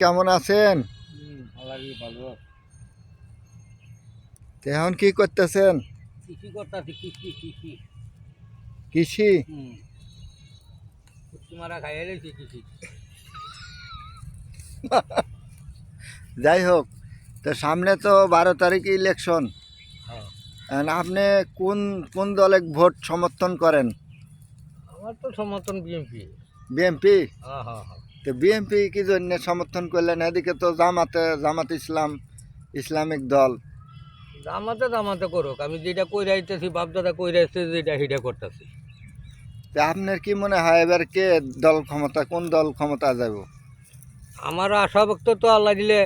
কেমন আছেন? ভালো। এখন কি করতেছেন? কৃষি করতেছি, কৃষি। কৃষি? তোমারা খাইয়ে লেছি কৃষি। যাই হোক, তো সামনে তো 12 তারিখ ইলেকশন। হ্যাঁ, আপনি কোন কোন দলে ভোট সমর্থন করেন? আমার তো সমর্থন বিএনপি। বিএনপি? হ্যাঁ হ্যাঁ হ্যাঁ। তো বিএনপি কি জন্য সমর্থন করলেন? এদিকে তো জামাত ইসলাম, ইসলামিক দল। দামাতে করুক, আমি যেটা কইরা আইতেছি, বাপদাদা কইরা আসছে, যেটা হিটা করতেছি। তো আপনার কি মনে হয় এবার কে কোন দল ক্ষমতা যাব? আমার আশা ভক্ত তো আল্লাহ দিলে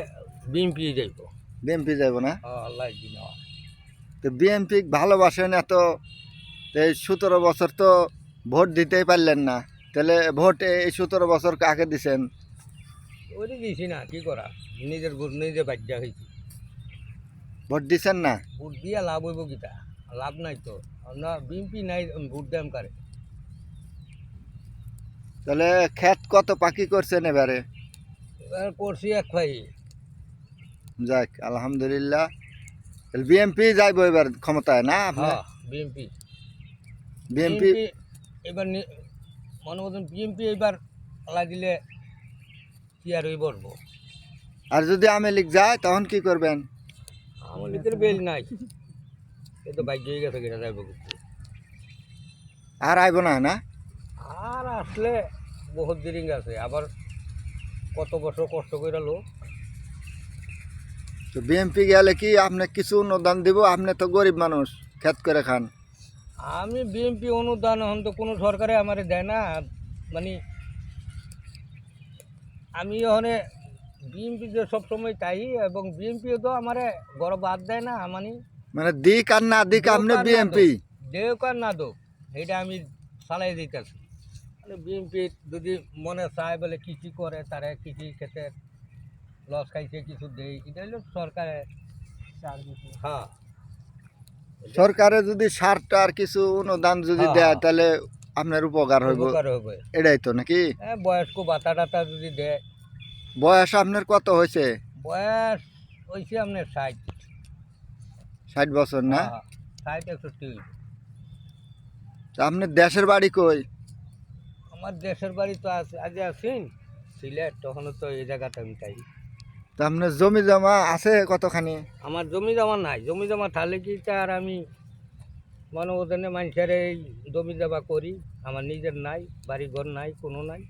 বিএনপি যাইব। বিএনপি যাব না? আল্লাহ দিন। তো বিএনপি ভালোবাসেন এত, তো এই 17 বছর তো ভোট দিতেই পারলেন না, তাহলে ভোট এই 17 বছর কাকে দিছেন? ওইটা দিছি না, কি করা, নিজের ভোট নিজে বাধ্য হয়েছি। ভোট দিছেন না? ভোট দিয়া লাভ হইব কিটা? লাভ নাই তো। না বিএনপি নাই, ভোট দাম কারে। তাহলে ক্ষেত কত পাকি করছেন এবারে? এবার করছি এক ভাই। যাক আলহামদুলিল্লাহ। তাহলে বিএনপি যাইব এবার ক্ষমতায় না আপনি? হ্যাঁ, বিএনপি। বিএনপি এবার মনে মতন বিএনপি এবার আল্লাহ দিলে কি আর ওই বলবো। আর যদি আওয়ামী লীগ যায় তখন কি করবেন? আমার লিখের বেল নাই, এ তো বাইক হয়ে গেছে, কেটে যাইব কিন্তু। আর আইব না না? আর আসলে বহুত দেরি আছে, আবার কত বছর কষ্ট করে লোক। তো বিএনপি গেলে কি আপনি কিছু অনুদান দিব? আপনি তো গরিব মানুষ, ক্ষেত করে খান। আমি বিএনপি অনুদান এখন তো কোনো সরকারে আমার দেয় না, মানে আমি ওখানে বিএনপি যে সবসময় তাই, এবং বিএনপিও তো আমার গড় বাদ দেয় না, মানে দিক আর না দিক আপনি বিএনপি? দেওক আর না দোক, এটা আমি চালাই দিতেছি। মানে বিএনপি যদি মনে চায় বলে কৃষি করে, তারা কৃষি ক্ষেত্রে লস খাইছে কিছু দেয়, এটা হলো সরকারের। হ্যাঁ, সরকারে যদি সারটা আর কিছু অনুদান যদি হ্যাঁ, দেয় হ্যাঁ। তাহলে আপনার উপকার হইব। উপকার হবে। এটাই তো নাকি? বয়স্ক ভাতা টাতা যদি দেয়। বয়স আপনার কত হয়েছে? বয়স হয়েছে আপনার 60। 60 বছর না? হ্যাঁ, 60-61। তা আপনার দেশের বাড়ি কই? আমার দেশের বাড়ি তো আগে আছেন সিলেট, তখনও তো এই জায়গাতে আমি তাই। তা আপনার জমি জমা আছে কতখানি? আমার জমি জমা নাই, জমি জমা থাকলে কি আর আমি মনে ওজনে মানুষের এই জমি জমা করি। আমার নিজের নাই, বাড়ি ঘর নাই, কোনো নাই,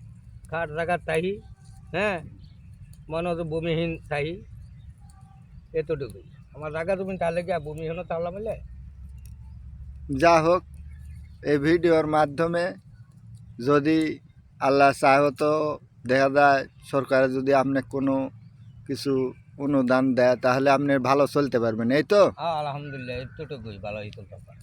খাট জায়গা তাই। হ্যাঁ, মনে হতো ভূমিহীন তাই, এতটুকুই। আমার জায়গা জমি তাহলে কি আর ভূমিহীনও তাহলে মিলে? যা হোক, এই ভিডিওর মাধ্যমে যদি আল্লাহ চাহে তো দেখা যায় সরকারে যদি আপনি কোনো কিছু অনুদান দেয় তাহলে আপনি ভালো চলতে পারবেন, এই তো। হ্যাঁ, আলহামদুলিল্লাহ, এতটুকুই ভালোই চলতে পারে।